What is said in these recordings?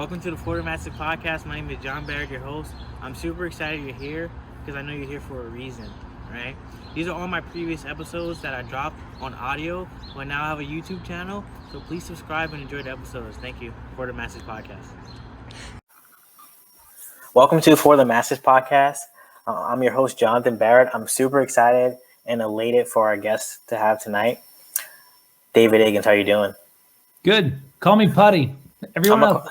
Welcome to the Florida Massive Podcast. My name is John Barrett, your host. I'm super excited you're here because I know you're here for a reason, right? These are all my previous episodes that I dropped on audio, but now I have a YouTube channel, so please subscribe and enjoy the episodes. Thank you. For the Massive Podcast. Welcome to For the Massive Podcast. I'm your host, Jonathan Barrett. I'm super excited and elated for our guest to have tonight, David Agans. How you doing? Good. Call me Puddy. Everyone else.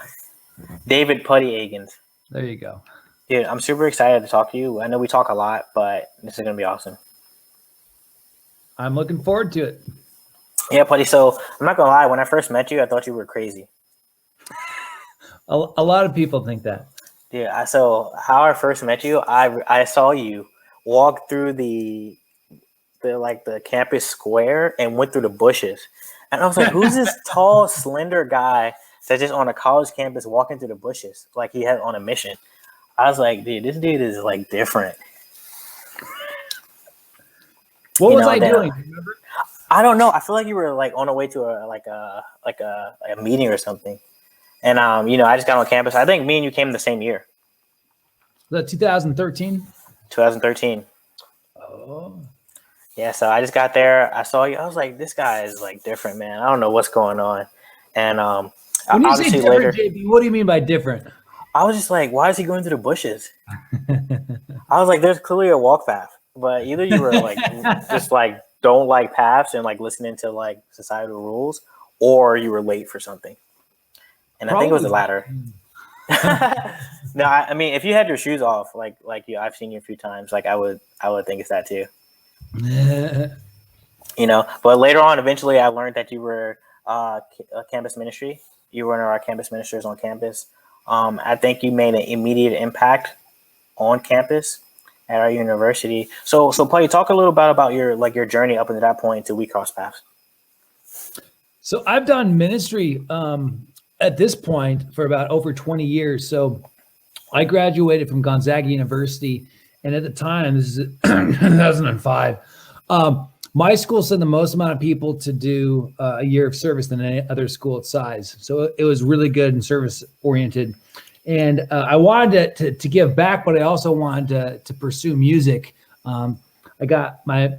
David Puddy Agans. There you go. Dude, I'm super excited to talk to you. I know we talk a lot, but this is going to be awesome. I'm looking forward to it. Yeah, Puddy. So I'm not going to lie. When I first met you, I thought you were crazy. A lot of people think that. Dude, so how I first met you, I saw you walk through the campus square and went through the bushes. And I was like, who's this tall, slender guy that's just on a college campus walking through the bushes like he had on a mission? I was like, dude, this dude is like different. What was I doing? Remember? I don't know. I feel like you were like on the way to a meeting or something. And I just got on campus. I think me and you came the same year. Was that 2013? 2013. Oh. Yeah, so I just got there. I saw you. I was like, this guy is like different, man. I don't know what's going on. And when you say different, later, JB, what do you mean by different? I was just like, why is he going through the bushes? I was like, there's clearly a walk path, but either you were like just like don't like paths and like listening to like societal rules, or you were late for something. And probably. I think it was the latter. No, I mean, if you had your shoes off, like you, I've seen you a few times. Like I would think it's that too. But later on, eventually, I learned that you were a campus ministry. You were one of our campus ministers on campus. I think you made an immediate impact on campus at our university. So Puddy, talk a little bit about your journey up until that point until we crossed paths. So I've done ministry at this point for about over 20 years. So I graduated from Gonzaga University, and at the time, this is 2005. My school sent the most amount of people to do a year of service than any other school its size. So it was really good and service oriented. And I wanted to give back, but I also wanted to pursue music. I got my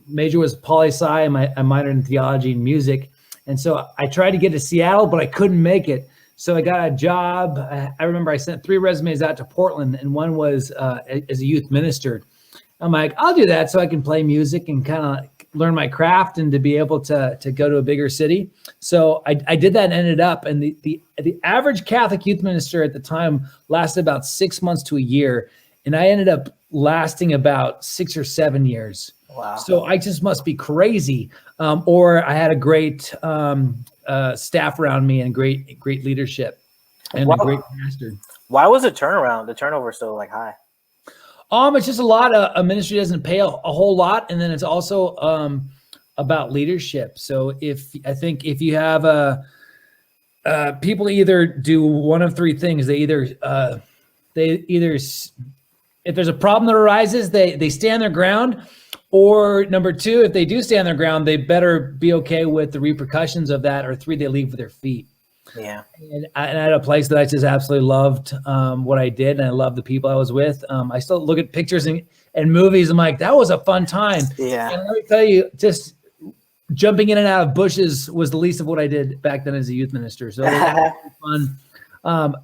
major was poli-sci and I minored in theology and music. And so I tried to get to Seattle, but I couldn't make it. So I got a job. I remember I sent 3 resumes out to Portland, and one was as a youth minister. I'm like, I'll do that so I can play music and kind of learn my craft and to be able to go to a bigger city. So I did that and ended up, and the average Catholic youth minister at the time lasted about 6 months to a year. And I ended up lasting about 6 or 7 years. Wow. So I just must be crazy. Or I had a great staff around me and great leadership and a great pastor. Why was the turnover so like high? It's just a lot of ministry doesn't pay a whole lot, and then it's also about leadership. So if you have people either do one of 3 things, they either if there's a problem that arises, they stand their ground, or number 2, if they do stand their ground, they better be okay with the repercussions of that, or 3, they leave with their feet. Yeah. And I had a place that I just absolutely loved what I did, and I loved the people I was with. I still look at pictures and movies. I'm like, that was a fun time. Yeah. And let me tell you, just jumping in and out of bushes was the least of what I did back then as a youth minister. So it was fun.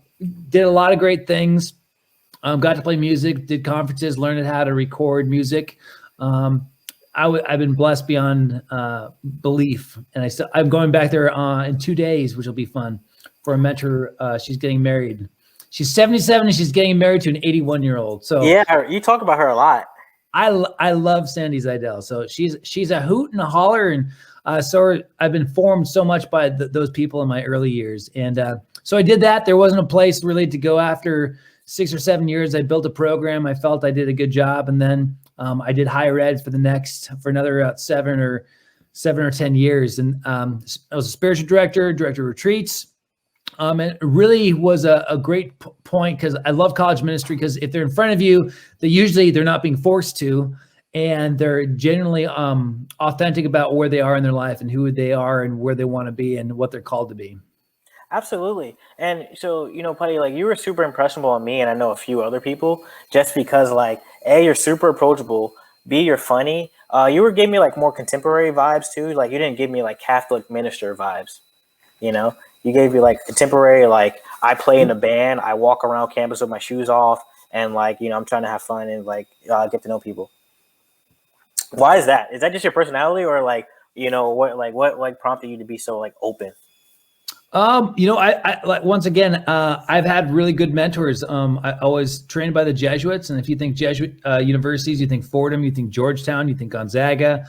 Did a lot of great things. Got to play music, did conferences, learned how to record music. I've been blessed beyond belief, and I'm going back there in 2 days, which will be fun for a mentor. She's getting married. She's 77 and she's getting married to an 81-year-old. So yeah, you talk about her a lot. I love Sandy Zidell. So she's a hoot and a holler, and so I've been formed so much by those people in my early years, and so I did that. There wasn't a place really to go after 6 or 7 years. I built a program. I felt I did a good job, and then I did higher ed for another 7 or 10 years. And I was a spiritual director of retreats. And it really was a great point, because I love college ministry, because if they're in front of you, they're not being forced to, and they're genuinely authentic about where they are in their life and who they are and where they want to be and what they're called to be. Absolutely. And so, Putty, like you were super impressionable on me and I know a few other people just because like A, you're super approachable, B, you're funny. You were giving me like more contemporary vibes too. Like you didn't give me like Catholic minister vibes, you know? You gave me like contemporary, like I play in a band, I walk around campus with my shoes off and like, I'm trying to have fun and like get to know people. Why is that? Is that just your personality or like, what like prompted you to be so like open? I like once again, I've had really good mentors. I was trained by the Jesuits, and if you think Jesuit universities, you think Fordham, you think Georgetown, you think Gonzaga.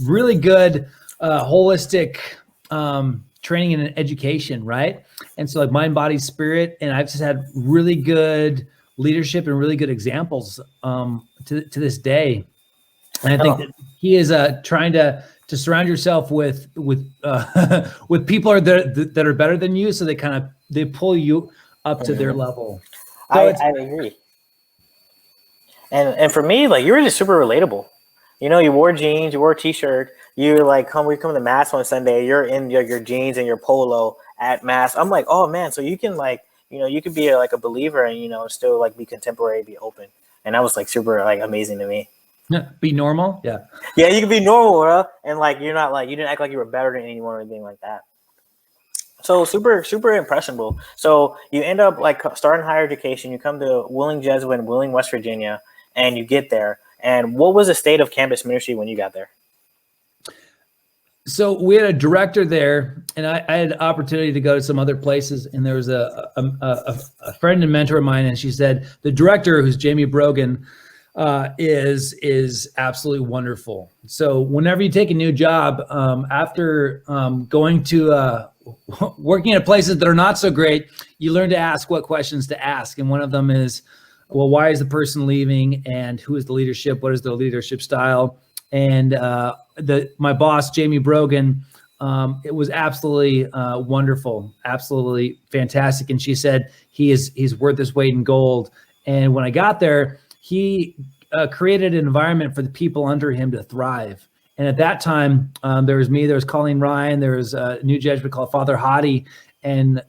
Really good, holistic training and education, right? And so, like mind, body, spirit, and I've just had really good leadership and really good examples to this day. And I think that he is trying to surround yourself with with people that are better than you, so they pull you up to their level. So I agree. And for me, like you were just super relatable. You wore jeans, you wore a t-shirt. You like we come to mass on Sunday. You're in your jeans and your polo at mass. I'm like, oh man, so you can like you could be like a believer and still like be contemporary, be open. And that was like super like amazing to me. Be normal, yeah. Yeah, you can be normal, bro, and like you're not like you didn't act like you were better than anyone or anything like that. So super, super impressionable. So you end up like starting higher education. You come to Willing Jesuit in Willing, West Virginia, and you get there. And what was the state of campus ministry when you got there? So we had a director there, and I had the opportunity to go to some other places. And there was a friend and mentor of mine, and she said the director, who's Jamie Brogan, is absolutely wonderful. So whenever you take a new job, after going to working at places that are not so great, you learn to ask what questions to ask. And one of them is, well, why is the person leaving, and who is the leadership? What is the leadership style? And my boss, Jamie Brogan, it was absolutely wonderful, absolutely fantastic. And she said he's worth his weight in gold. And when I got there, he created an environment for the people under him to thrive. And at that time, there was me, there was Colleen Ryan, there was a new Jesuit called Father Puddy, and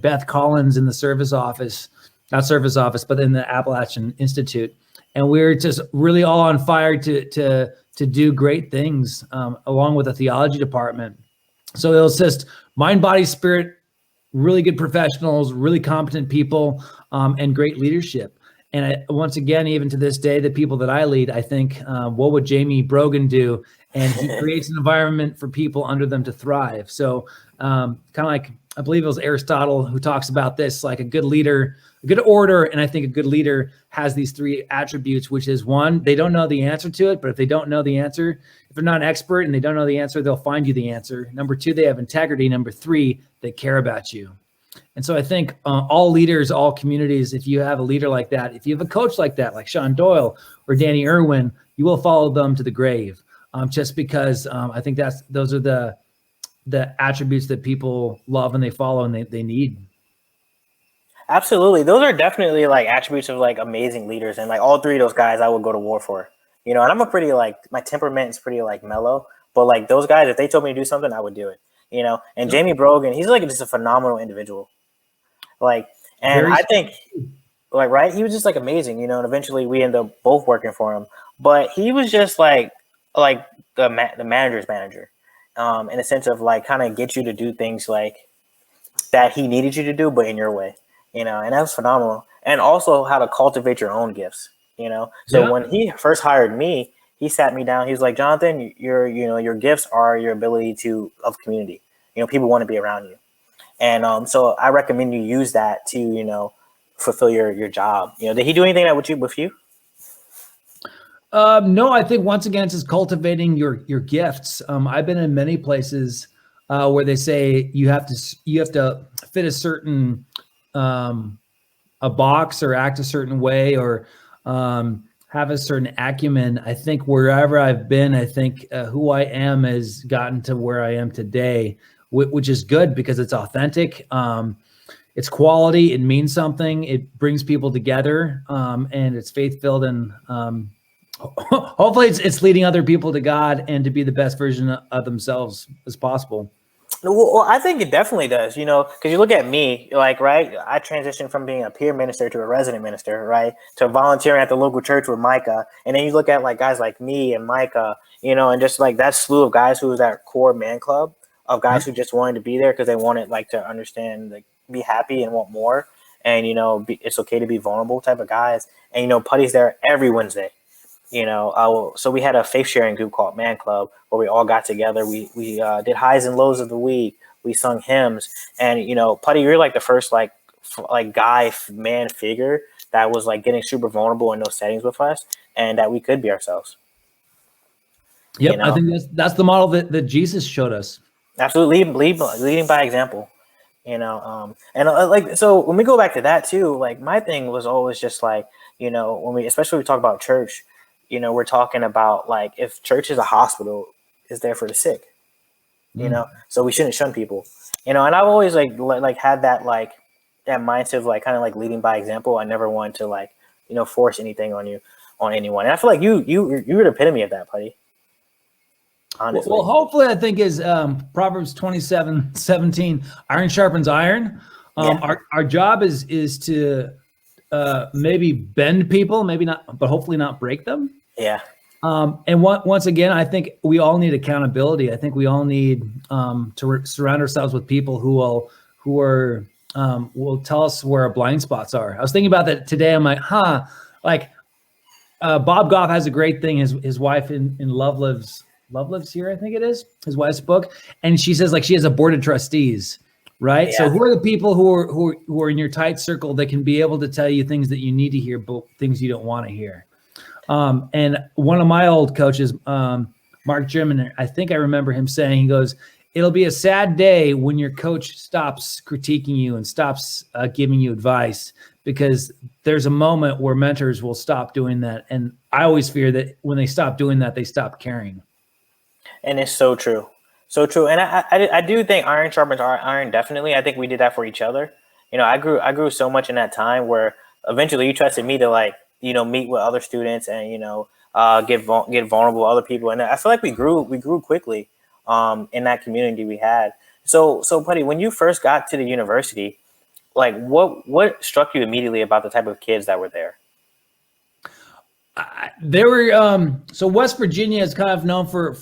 Beth Collins in the service office, not service office, but in the Appalachian Institute. And we were just really all on fire to do great things, along with the theology department. So it was just mind, body, spirit, really good professionals, really competent people, and great leadership. And once again, even to this day, the people that I lead, I think, what would Jamie Brogan do? And he creates an environment for people under them to thrive. So kind of like, I believe it was Aristotle who talks about this, like a good leader, a good orator, and I think a good leader has these three attributes, which is one, they don't know the answer to it, but if they don't know the answer, if they're not an expert and they don't know the answer, they'll find you the answer. Number two, they have integrity. Number three, they care about you. And so I think all leaders, all communities, if you have a leader like that, if you have a coach like that, like Sean Doyle or Danny Irwin, you will follow them to the grave, just because I think those are the attributes that people love and they follow and they need. Absolutely. Those are definitely like attributes of like amazing leaders. And like all three of those guys I would go to war for. And I'm a pretty like, my temperament is pretty like mellow, but like those guys, if they told me to do something, I would do it. And Jamie Brogan, he's like just a phenomenal individual. Like, and I think like, right, he was just like amazing, and eventually we ended up both working for him, but he was just like the manager's manager, in a sense of like kind of get you to do things like that he needed you to do, but in your way, and that was phenomenal. And also how to cultivate your own gifts, So when he first hired me, he sat me down. He was like, Jonathan, your gifts are your ability of community. People want to be around you. And so I recommend you use that to, fulfill your job. Did he do anything that with you? No, I think once again, it's just cultivating your gifts. I've been in many places where they say you have to fit a certain a box or act a certain way or have a certain acumen. I think wherever I've been, I think who I am has gotten to where I am today, which is good because it's authentic. It's quality. It means something. It brings people together, and it's faith-filled, and hopefully it's leading other people to God and to be the best version of themselves as possible. Well, I think it definitely does, because you look at me, like, right, I transitioned from being a peer minister to a resident minister, right, to volunteering at the local church with Micah. And then you look at like guys like me and Micah, and just like that slew of guys who was that core man club of Yeah. guys who just wanted to be there because they wanted like to understand, like, be happy and want more. And, it's okay to be vulnerable type of guys. And, Putty's there every Wednesday. So we had a faith sharing group called Man Club where we all got together. We did highs and lows of the week. We sung hymns, and Putty, you're like the first like guy man figure that was like getting super vulnerable in those settings with us, and that we could be ourselves. Yep, I think that's the model that Jesus showed us. Absolutely, leading by example. And like, so when we go back to that too, like my thing was always just like, especially when we talk about church, we're talking about like if church is a hospital, is there for the sick, so we shouldn't shun people, and I've always like had that mindset of like kind of like leading by example. I never wanted to like, force anything on anyone. And I feel like you're the epitome of that, Putty. Honestly. Well, hopefully, I think is Proverbs 27:17. Iron sharpens iron. Our job is to maybe bend people, maybe not, but hopefully not break them. Yeah. And once again, I think we all need accountability. I think we all need to surround ourselves with people who will tell us where our blind spots are. I was thinking about that today. I'm like, Bob Goff has a great thing. His wife in Love Lives Here, I think it is, his wife's book. And she says like she has a board of trustees, right? Yeah. So who are the people who are in your tight circle that can be able to tell you things that you need to hear, but things you don't want to hear? And one of my old coaches, Mark German, I think I remember him saying, he goes, it'll be a sad day when your coach stops critiquing you and stops giving you advice, because there's a moment where mentors will stop doing that. And I always fear that when they stop doing that, they stop caring. And it's so true. So true. And I do think iron sharpens iron, definitely. I think we did that for each other. I grew so much in that time where eventually you trusted me to like, meet with other students and, get vulnerable with other people. And I feel like we grew quickly in that community we had. So Putty, when you first got to the university, like what struck you immediately about the type of kids that were there? There were so West Virginia is kind of known for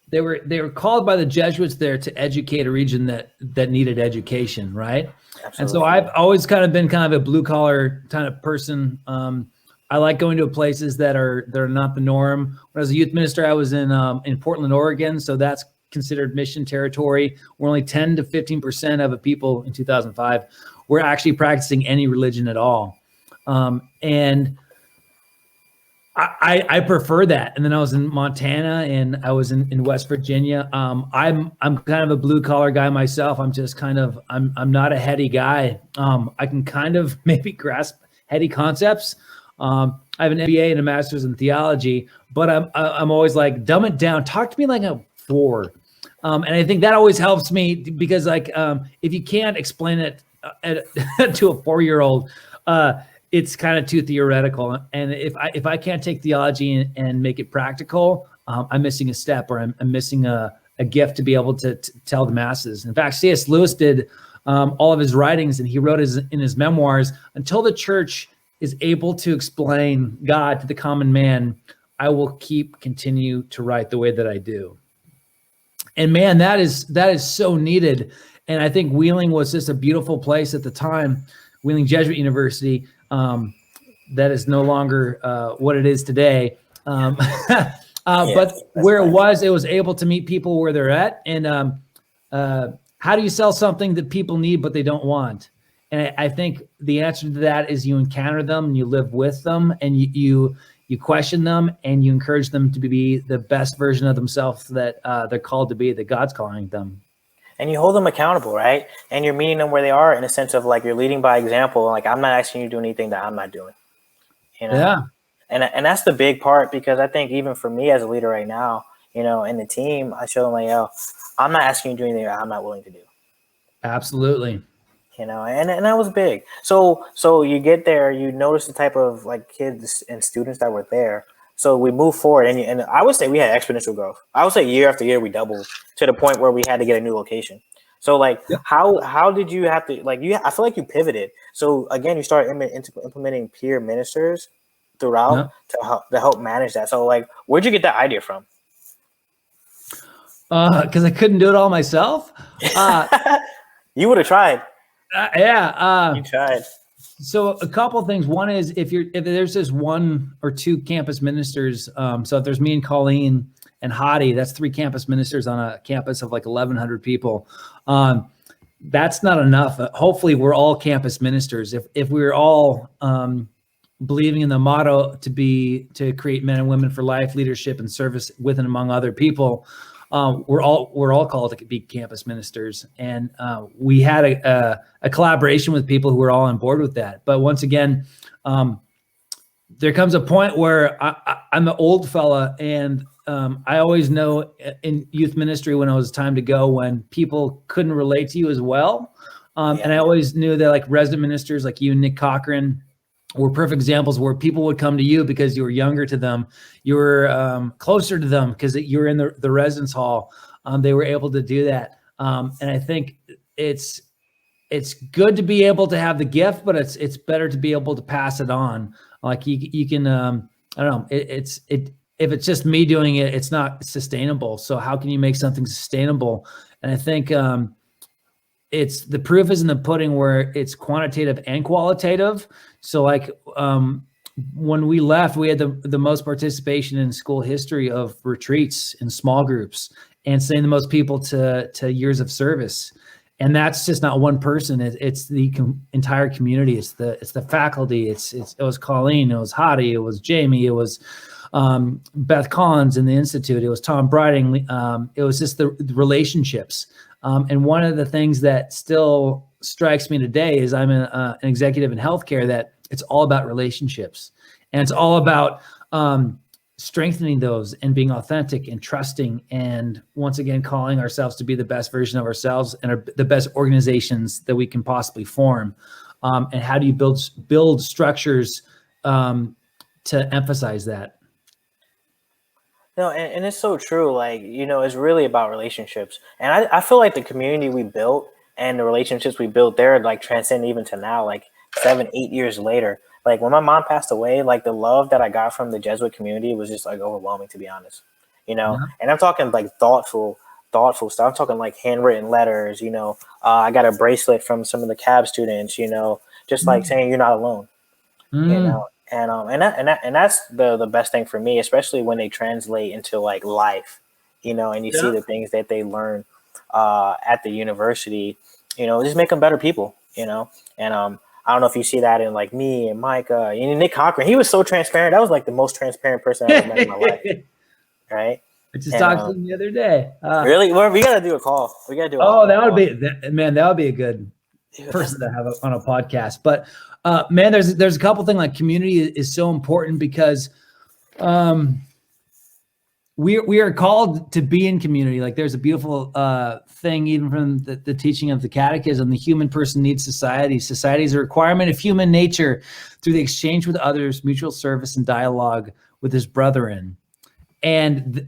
they were called by the Jesuits there to educate a region that needed education, right? Absolutely. And so I've always kind of been kind of a blue collar kind of person. I like going to places that are not the norm. When I was a youth minister, I was in Portland, Oregon, so that's considered mission territory. We're only 10 to 15% of the people in 2005 were actually practicing any religion at all, and I prefer that. And then I was in Montana and I was in West Virginia. I'm kind of a blue collar guy myself. I'm just kind of, I'm not a heady guy. I can kind of maybe grasp heady concepts. I have an MBA and a master's in theology, but I'm always like, dumb it down. Talk to me like a 4. And I think that always helps me because like, if you can't explain it to a 4-year-old, it's kind of too theoretical. And if I can't take theology and make it practical, I'm missing a step, or I'm missing a gift to be able to tell the masses. In fact, C.S. Lewis did all of his writings, and he wrote in his memoirs, until the church is able to explain God to the common man, I will continue to write the way that I do. And man, that is so needed. And I think Wheeling was just a beautiful place at the time, Wheeling Jesuit University. That is no longer what it is today. But where it was able to meet people where they're at. And how do you sell something that people need but they don't want? And I think the answer to that is you encounter them and you live with them, and you question them and you encourage them to be the best version of themselves that they're called to be, that God's calling them. And you hold them accountable, right? And you're meeting them where they are, in a sense of like you're leading by example. Like, I'm not asking you to do anything that I'm not doing. Yeah. And that's the big part, because I think even for me as a leader right now, in the team, I show them like, yo, I'm not asking you to do anything that I'm not willing to do. Absolutely. And that was big. So you get there, you notice the type of like kids and students that were there. So we moved forward, and I would say we had exponential growth. I would say year after year we doubled to the point where we had to get a new location. So like, Yep. how did you have to like you? I feel like you pivoted. So again, you started implementing peer ministers throughout to help manage that. So like, where'd you get that idea from? Because I couldn't do it all myself. You would have tried. Yeah. You tried. So a couple of things. One is if there's just one or two campus ministers. So if there's me and Colleen and Hadi, that's 3 campus ministers on a campus of like 1,100 people. That's not enough. Hopefully we're all campus ministers. If we're all believing in the motto to create men and women for life, leadership, and service with and among other people, we're all called to be campus ministers, and we had a collaboration with people who were all on board with that. But once again, there comes a point where I'm an old fella, and I always know in youth ministry when it was time to go, when people couldn't relate to you as well, and I always knew that like resident ministers like you and Nick Cochran were perfect examples where people would come to you because you were younger to them, you were closer to them because you were in the residence hall. They were able to do that, and I think it's good to be able to have the gift, but it's better to be able to pass it on. Like you can, I don't know, if it's just me doing it, it's not sustainable. So how can you make something sustainable? And I think it's the proof is in the pudding, where it's quantitative and qualitative. So like when we left, we had the most participation in school history of retreats in small groups, and sending the most people to years of service. And that's just not one person. It's the entire community. It's the faculty. It was Colleen. It was Hadi. It was Jamie. It was Beth Collins in the Institute. It was Tom Briding. It was just the relationships. And one of the things that still strikes me today is I'm an executive in healthcare, that it's all about relationships, and it's all about strengthening those and being authentic and trusting, and once again calling ourselves to be the best version of ourselves and the best organizations that we can possibly form. And how do you build structures to emphasize that? No, and it's so true. Like, it's really about relationships. And I feel like the community we built and the relationships we built there, like, transcend even to now, like 7, 8 years later. Like, when my mom passed away, like, the love that I got from the Jesuit community was just like overwhelming, to be honest. Yeah. And I'm talking like thoughtful stuff. I'm talking like handwritten letters. I got a bracelet from some of the cab students. Just like saying you're not alone. And that's the best thing for me, especially when they translate into like life, and you see the things that they learn at the university, just make them better people, and I don't know if you see that in like me and Micah and Nick Cochran. He was so transparent. That was like the most transparent person I've ever met in my life. Right. I just talked to him the other day. Really? Well, we got to do a call. We got to do that would be a good person to have on a podcast. But man, there's a couple things. Like, community is so important because we are called to be in community. Like, there's a beautiful thing even from the teaching of the Catechism: the human person needs society. Society is a requirement of human nature through the exchange with others, mutual service, and dialogue with his brethren. And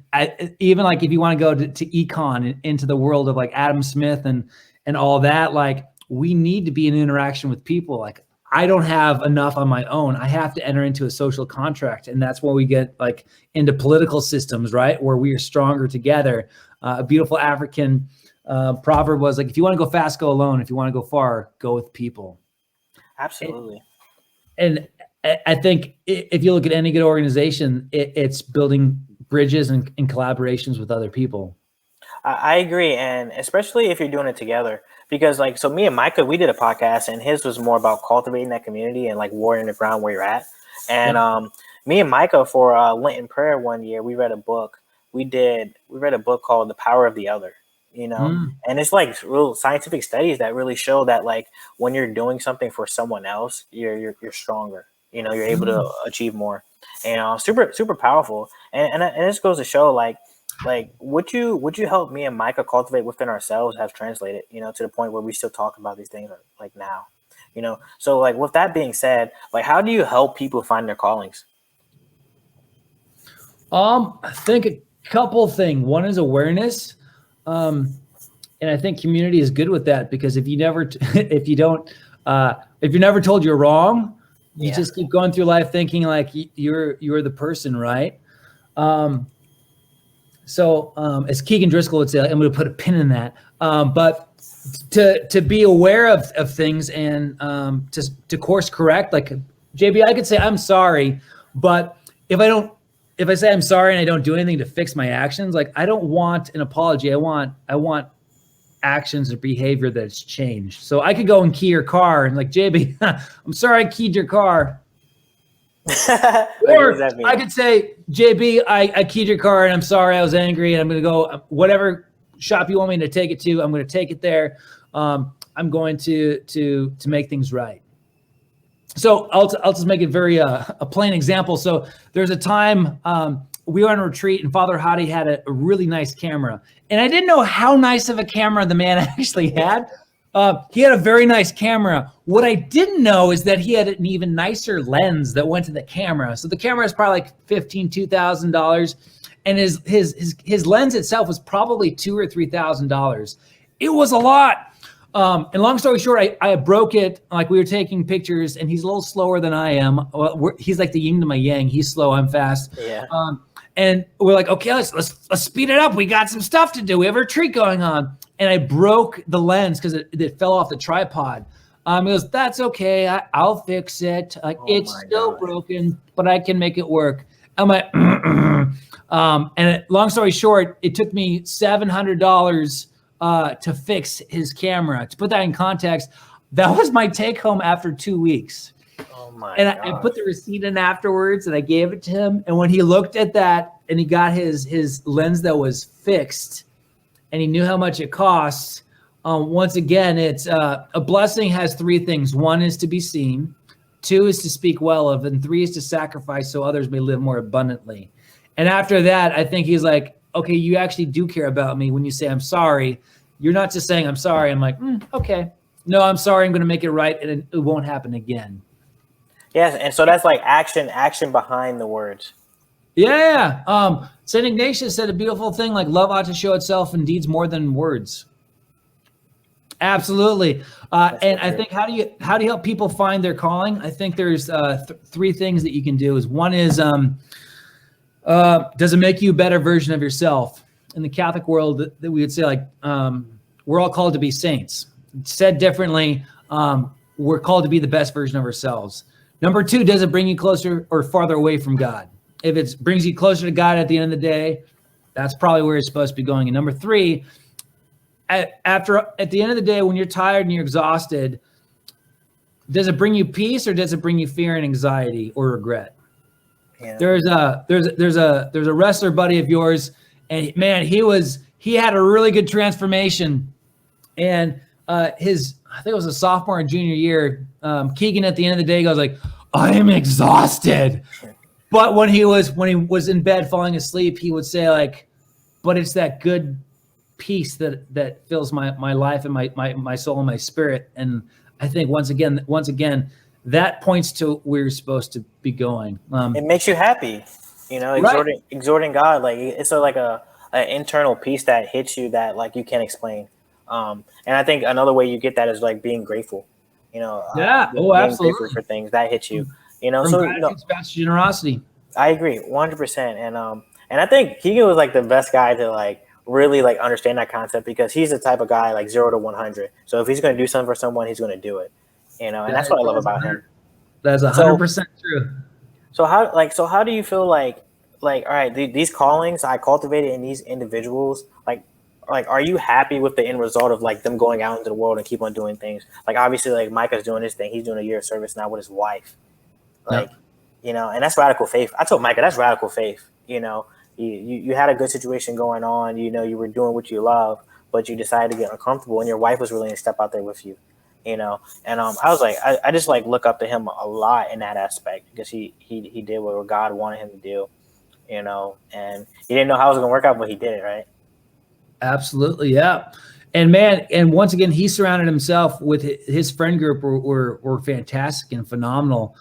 even like if you want to go to econ, into the world of like Adam Smith and all that, like, we need to be in interaction with people. Like, I don't have enough on my own. I have to enter into a social contract. And that's where we get like into political systems, right? Where we are stronger together. A beautiful African proverb was like, if you want to go fast, go alone. If you want to go far, go with people. Absolutely. And I think if you look at any good organization, it's building bridges and collaborations with other people. I agree. And especially if you're doing it together, because like, so me and Micah, we did a podcast, and his was more about cultivating that community and like watering the ground where you're at. And me and Micah, for Lenten prayer one year, we read a book. We read a book called The Power of the Other, and it's like real scientific studies that really show that like when you're doing something for someone else, you're stronger. You're able to achieve more, and super, super powerful. And this goes to show like would you help me and Micah cultivate within ourselves have translated, to the point where we still talk about these things like now, So like, with that being said, like, how do you help people find their callings? I think a couple things. One is awareness. And I think community is good with that, because if you're never told you're wrong, you just keep going through life thinking like you're the person, right? So as Keegan Driscoll would say, I'm going to put a pin in that. But to be aware of things and to course correct, like JB, I could say I'm sorry, but if I say I'm sorry and I don't do anything to fix my actions, like I don't want an apology. I want actions or behavior that's changed. So I could go and key your car and like, JB, I'm sorry I keyed your car. Or I could say, JB, I keyed your car and I'm sorry, I was angry and I'm going to go whatever shop you want me to take it to. I'm going to take it there. I'm going to make things right. So I'll just make it very a plain example. So there's a time we were on a retreat and Father Hadi had a really nice camera. And I didn't know how nice of a camera the man actually had. He had a very nice camera. What I didn't know is that he had an even nicer lens that went to the camera. So the camera is probably like $2,000, and his lens itself was probably $2,000 or $3,000. It was a lot. And long story short, I broke it. Like we were taking pictures, and he's a little slower than I am. He's like the yin to my yang. He's slow, I'm fast. Yeah. And we're like, okay, let's speed it up. We got some stuff to do. We have a retreat going on. And I broke the lens because it fell off the tripod. He goes, that's okay. I'll fix it. Like it's still broken, but I can make it work. I'm like, and long story short, it took me $700 to fix his camera. To put that in context, that was my take home after 2 weeks. And I put the receipt in afterwards and I gave it to him. And when he looked at that and he got his lens that was fixed and he knew how much it costs, once again, it's a blessing has three things. One is to be seen, two is to speak well of, and three is to sacrifice so others may live more abundantly. And after that, I think he's like, okay, you actually do care about me when you say I'm sorry. You're not just saying I'm sorry. I'm like, okay. No, I'm sorry. I'm going to make it right and it won't happen again. Yes, and so that's like action behind the words. Yeah. St. Ignatius said a beautiful thing, like love ought to show itself in deeds more than words. Absolutely. And I think how do you help people find their calling? I think there's three things that you can do. One is does it make you a better version of yourself? In the Catholic world, that we would say like we're all called to be saints. Said differently, we're called to be the best version of ourselves. Number two, does it bring you closer or farther away from God? If it brings you closer to God at the end of the day, that's probably where it's supposed to be going. And number three, at the end of the day, when you're tired and you're exhausted, does it bring you peace or does it bring you fear and anxiety or regret? Yeah. There's a wrestler buddy of yours, and man, he had a really good transformation, and I think it was a sophomore and junior year. Keegan at the end of the day goes like, I am exhausted. But when he was in bed falling asleep, he would say like, but it's that good peace that fills my life and my soul and my spirit. And I think once again, that points to where you're supposed to be going. It makes you happy, exhorting God. Like it's an internal peace that hits you that like you can't explain. And I think another way you get that is like being grateful, being absolutely. grateful for things that hit you, that's generosity. I agree 100%. And I think Keegan was like the best guy to like really like understand that concept because he's the type of guy like 0 to 100. So if he's going to do something for someone, he's going to do it, and that's what I love about him. That's 100% true. So how do you feel like, all right, these callings I cultivated in these individuals, like, are you happy with the end result of like them going out into the world and keep on doing things? Like obviously like Micah's doing his thing. He's doing a year of service now with his wife. Like, and that's radical faith. I told Micah, that's radical faith. You had a good situation going on, you were doing what you love, but you decided to get uncomfortable and your wife was willing to step out there with you, and I was like, I just like look up to him a lot in that aspect because he did what God wanted him to do, and he didn't know how it was going to work out, but he did it, right? Absolutely. Yeah. And man, and once again, he surrounded himself with his friend group were fantastic and phenomenal.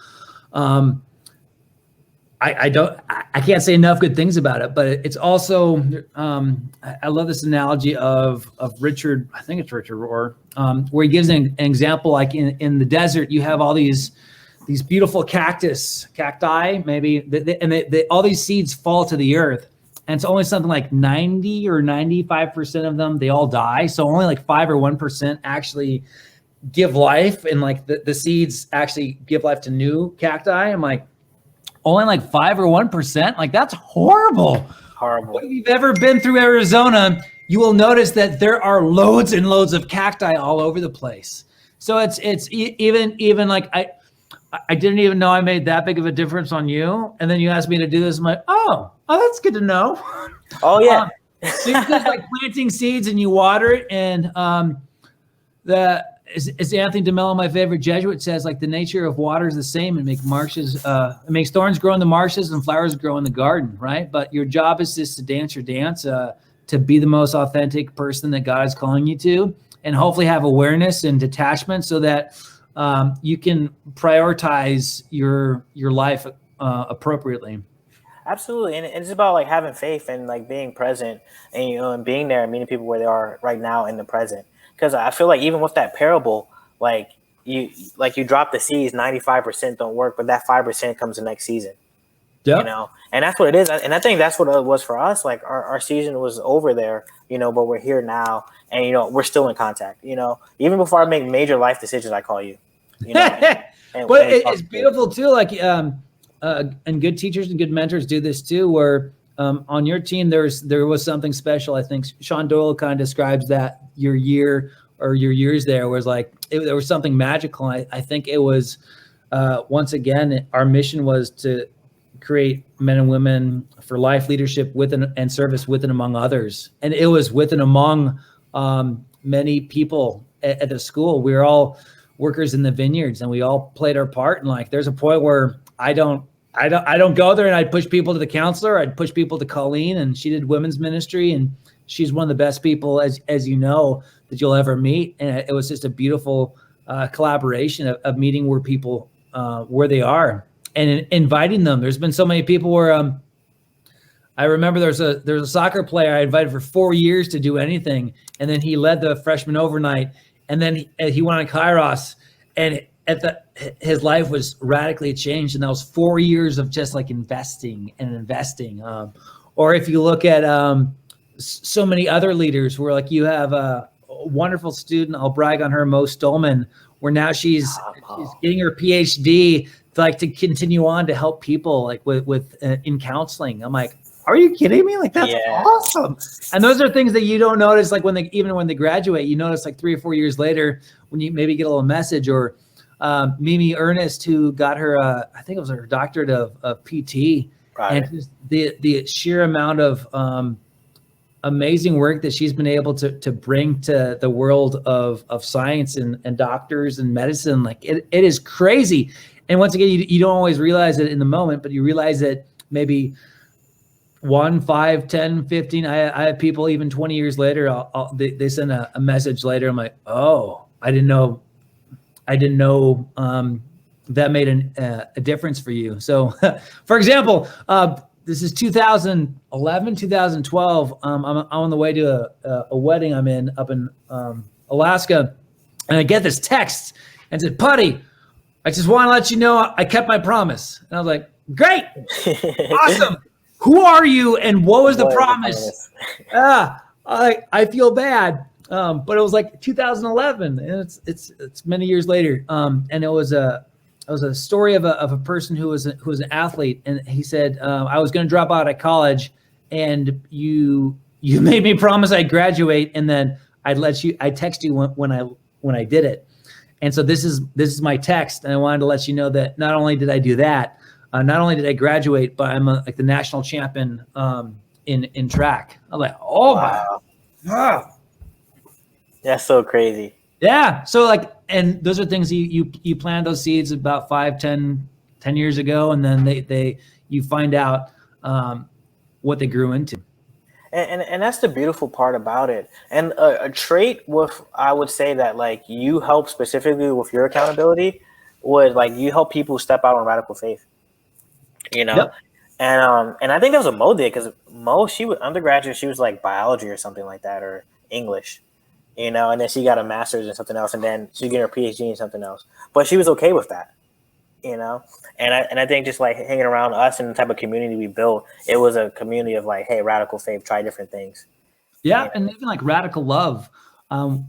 I can't say enough good things about it, but it's also, I love this analogy of Richard, I think it's Richard Rohr, where he gives an example, like in the desert, you have all these beautiful cacti, maybe, and all these seeds fall to the earth. And it's only something like 90 or 95% of them, they all die. So only like 5 or 1% actually give life, and like the seeds actually give life to new cacti. I'm like, only like 5 or 1%? Like, that's horrible. Horrible. If you've ever been through Arizona, you will notice that there are loads and loads of cacti all over the place. So it's even like I didn't even know I made that big of a difference on you. And then you asked me to do this. I'm like, oh, that's good to know. Oh yeah. So you're just like planting seeds and you water it. And as Anthony DeMello, my favorite Jesuit, says, like, the nature of water is the same. It makes thorns grow in the marshes and flowers grow in the garden, right? But your job is just to dance your dance, to be the most authentic person that God is calling you to, and hopefully have awareness and detachment so that you can prioritize your life appropriately. Absolutely, and it's about like having faith and like being present, and and being there and meeting people where they are right now in the present. Because I feel like even with that parable, like you drop the seeds, 95% don't work, but that 5% comes the next season. Yep. And that's what it is. And I think that's what it was for us. Like our season was over there, but we're here now, and we're still in contact. Even before I make major life decisions, I call you. But it's beautiful too. Like, and good teachers and good mentors do this too, where on your team, there was something special. I think Sean Doyle kind of describes that your years there was like, there was something magical. I think it was, once again, our mission was to create men and women for life, leadership and service with and among others. And it was with and among many people at the school. We were all workers in the vineyards, and we all played our part. And like, there's a point where I don't go there, and I'd push people to the counselor. I'd push people to Colleen, and she did women's ministry, and she's one of the best people, as you know, that you'll ever meet. And it was just a beautiful collaboration of meeting where people where they are and inviting them. There's been so many people where I remember there's a soccer player I invited for 4 years to do anything, and then he led the freshman overnight, and then he went on Kairos, and his life was radically changed, and that was 4 years of just like investing. Or if you look at so many other leaders, where like you have a wonderful student, I'll brag on her, Mo Stolman, where now she's getting her PhD to continue on to help people like with in counseling. I'm like, are you kidding me? Like, that's awesome. And those are things that you don't notice, like when they graduate. You notice like 3 or 4 years later when you maybe get a little message. Or Mimi Ernest, who got her I think it was her doctorate of PT, right. And just the sheer amount of amazing work that she's been able to bring to the world of science and doctors and medicine. Like it is crazy. And once again, you don't always realize it in the moment, but you realize that maybe 1, 5, 10, 15. I have people even 20 years later, they send a message later. I'm like, oh, I didn't know that made a difference for you. So, for example, this is 2011, 2012. I'm on the way to a wedding I'm in up in Alaska, and I get this text and it said, "Puddy, I just want to let you know I kept my promise." And I was like, "Great, awesome. Who are you, and what was the promise?" I feel bad, but it was like 2011, and it's many years later. And it was a story of a person who was an athlete, and he said, "I was going to drop out of college, and you made me promise I'd graduate, and then I'd text you when I did it." And so this is my text, and I wanted to let you know that not only did I do that, not only did I graduate, but I'm like the national champion in track. I'm like, oh wow. Wow, that's so crazy. Yeah. So like, and those are things you plant those seeds about 5, 10 years ago, and then you find out what they grew into. And that's the beautiful part about it. And a trait I would say that like you help specifically with your accountability would like you help people step out on radical faith. Yep. And I think that was what Mo did, because Mo, she was undergraduate, she was like biology or something like that, or English, and then she got a master's in something else, and then she got her PhD in something else. But she was okay with that, you know. And I think just like hanging around us and the type of community we built, it was a community of like, hey, radical faith, try different things. Yeah, and even like radical love.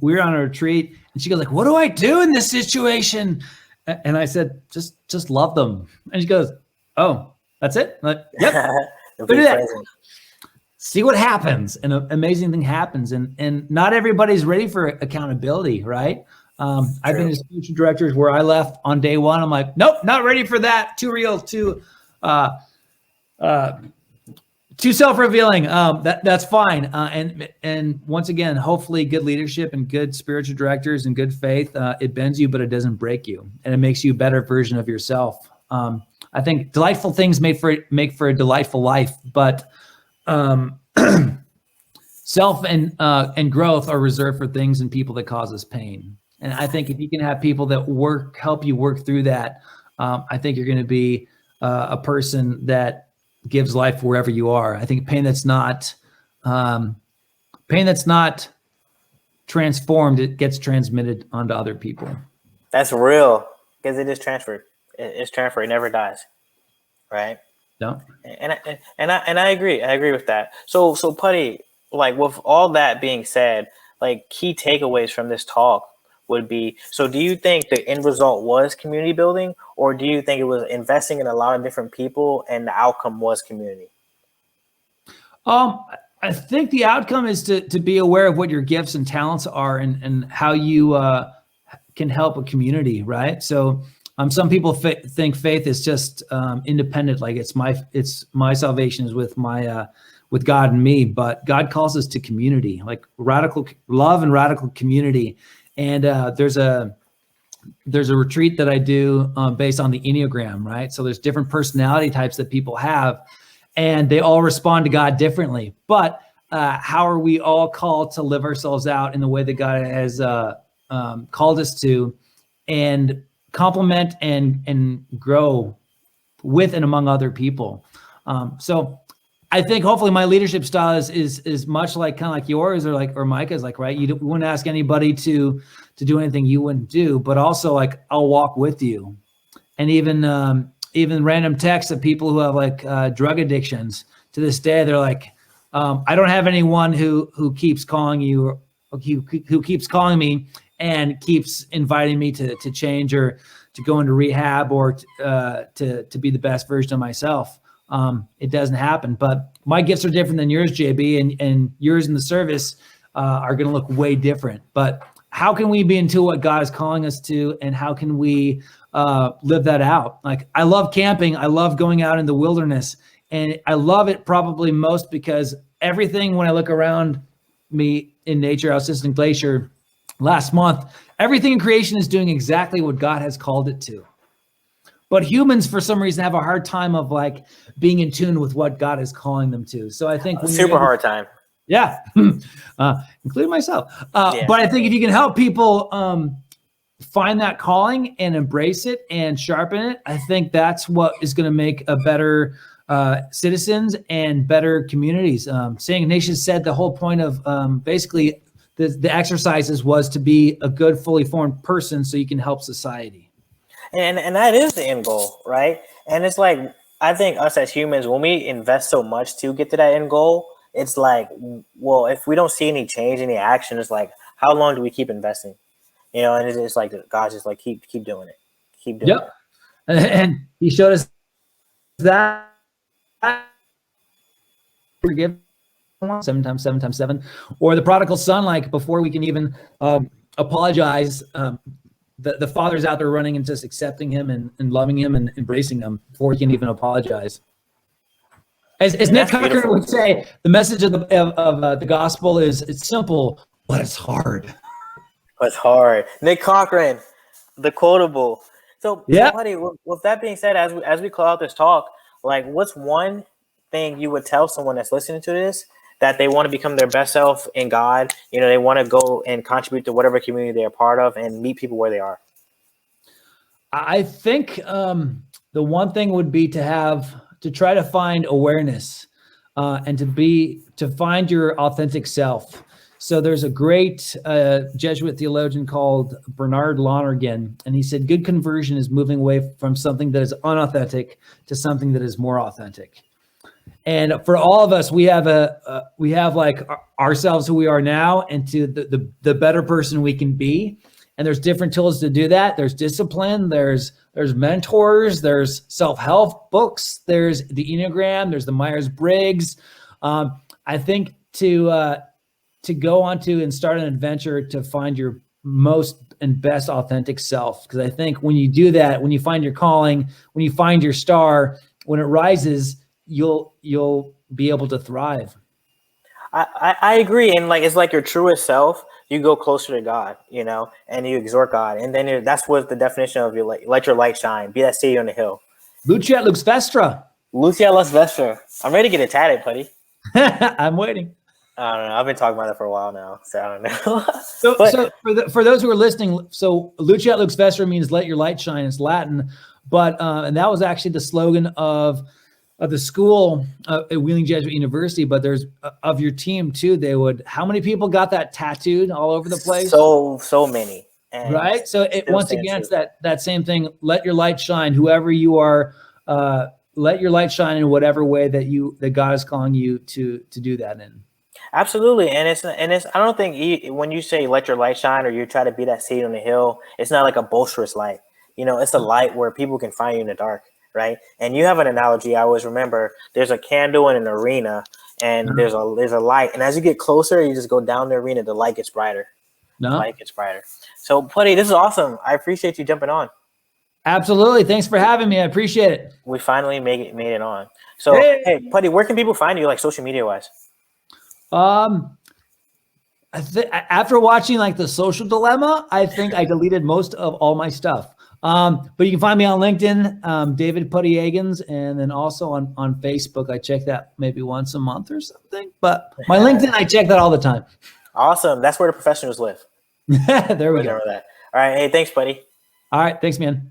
We were on a retreat, and she goes like, "What do I do in this situation?" And I said, "Just love them." And she goes, "Oh, that's it?" I'm like, yep. Be Do that. present. See what happens, and an amazing thing happens. And not everybody's ready for accountability, right? I've been to spiritual directors where I left on day one. I'm like, nope, not ready for that. Too real, too self-revealing. That's fine. And once again, hopefully good leadership and good spiritual directors and good faith, it bends you, but it doesn't break you. And it makes you a better version of yourself. I think delightful things make for a delightful life, but self and growth are reserved for things and people that cause us pain. And I think if you can have people that help you work through that, I think you're going to be a person that gives life wherever you are. I think pain that's not transformed, it gets transmitted onto other people. That's real, because it is transferred. It's transferred. It never dies, right? No. And I agree. I agree with that. So Puddy, like with all that being said, like key takeaways from this talk would be, so do you think the end result was community building, or do you think it was investing in a lot of different people and the outcome was community? I think the outcome is to be aware of what your gifts and talents are and how you can help a community, right? So some people think faith is just independent, like it's my salvation is with my with God and me, but God calls us to community, like radical love and radical community. And there's a retreat that I do based on the Enneagram, right? So there's different personality types that people have, and they all respond to God differently. But how are we all called to live ourselves out in the way that God has called us to, and complement and grow with and among other people? So I think hopefully my leadership style is much like kind of like yours or Micah's, like, right? You wouldn't ask anybody to do anything you wouldn't do, but also like I'll walk with you. And even random texts of people who have like drug addictions, to this day, they're like, I don't have anyone who keeps calling you, or who keeps calling me and keeps inviting me to change or to go into rehab or to be the best version of myself. It doesn't happen, but my gifts are different than yours, JB, and yours in the service are going to look way different. But how can we be into what God is calling us to, and how can we live that out? Like, I love camping. I love going out in the wilderness, and I love it probably most because everything, when I look around me in nature, I was just in Glacier last month, everything in creation is doing exactly what God has called it to. But humans, for some reason, have a hard time of like being in tune with what God is calling them to. So I think Super hard time. Yeah, including myself. Yeah. But I think if you can help people find that calling and embrace it and sharpen it, I think that's what is going to make a better citizens and better communities. St. Ignatius said the whole point of basically the exercises was to be a good, fully formed person so you can help society. And that is the end goal, right? And it's like, I think us as humans, when we invest so much to get to that end goal, it's like, well, if we don't see any change, any action, it's like, how long do we keep investing? And it's like, God, just like keep doing it, keep doing it. And He showed us that forgive 7 times 7 times 7, or the prodigal son. Like, before we can even apologize, the father's out there running and just accepting him and loving him and embracing him before he can even apologize. As Nick Cochran would say, the message of the gospel is, it's simple, but it's hard. It's hard. Nick Cochran, the quotable. So, yeah. Buddy, with that being said, as we close out this talk, like, what's one thing you would tell someone that's listening to this, that they want to become their best self in God? They want to go and contribute to whatever community they're a part of and meet people where they are. I think the one thing would be to to try to find awareness and to find your authentic self. So there's a great Jesuit theologian called Bernard Lonergan, and he said, good conversion is moving away from something that is unauthentic to something that is more authentic. And for all of us, we have like ourselves who we are now and to the better person we can be. And there's different tools to do that. There's discipline, there's mentors, there's self-help books, there's the Enneagram, there's the Myers-Briggs. I think to go onto and start an adventure to find your most and best authentic self. Because I think when you do that, when you find your calling, when you find your star, when it rises, you'll be able to thrive. I agree. And like, it's like your truest self, you go closer to God, you know, and you exhort God. And then that's what the definition of your let your light shine, be that city on the hill. Lucia lux vestra. Lucia lux vestra. I'm ready to get it tatted, Puddy. I'm waiting. I don't know. I've been talking about that for a while now, so I don't know. So for those who are listening, so Lucia lux vestra means let your light shine. It's Latin, but and that was actually the slogan of the school at Wheeling Jesuit University. But there's of your team too. How many people got that tattooed all over the place? So many. And right. So it once again, it's that same thing. Let your light shine. Whoever you are, let your light shine in whatever way that God is calling you to do that in. Absolutely. And it's I don't think when you say let your light shine or you try to be that city on the hill, it's not like a boisterous light. You know, it's a light where people can find you in the dark, right? And you have an analogy I always remember. There's a candle in an arena and there's a light. And as you get closer, you just go down the arena, the light gets brighter. The light gets brighter. So Puddy, this is awesome. I appreciate you jumping on. Absolutely. Thanks for having me. I appreciate it. We finally made it on. So hey Puddy, where can people find you, like social media wise? After watching like The Social Dilemma, I think I deleted most of all my stuff. But you can find me on LinkedIn, David Puddy Agans, and then also on Facebook. I check that maybe once a month or something. But my LinkedIn, I check that all the time. Awesome. That's where the professionals live. There we go. Remember that. All right. Hey, thanks, Puddy. All right. Thanks, man.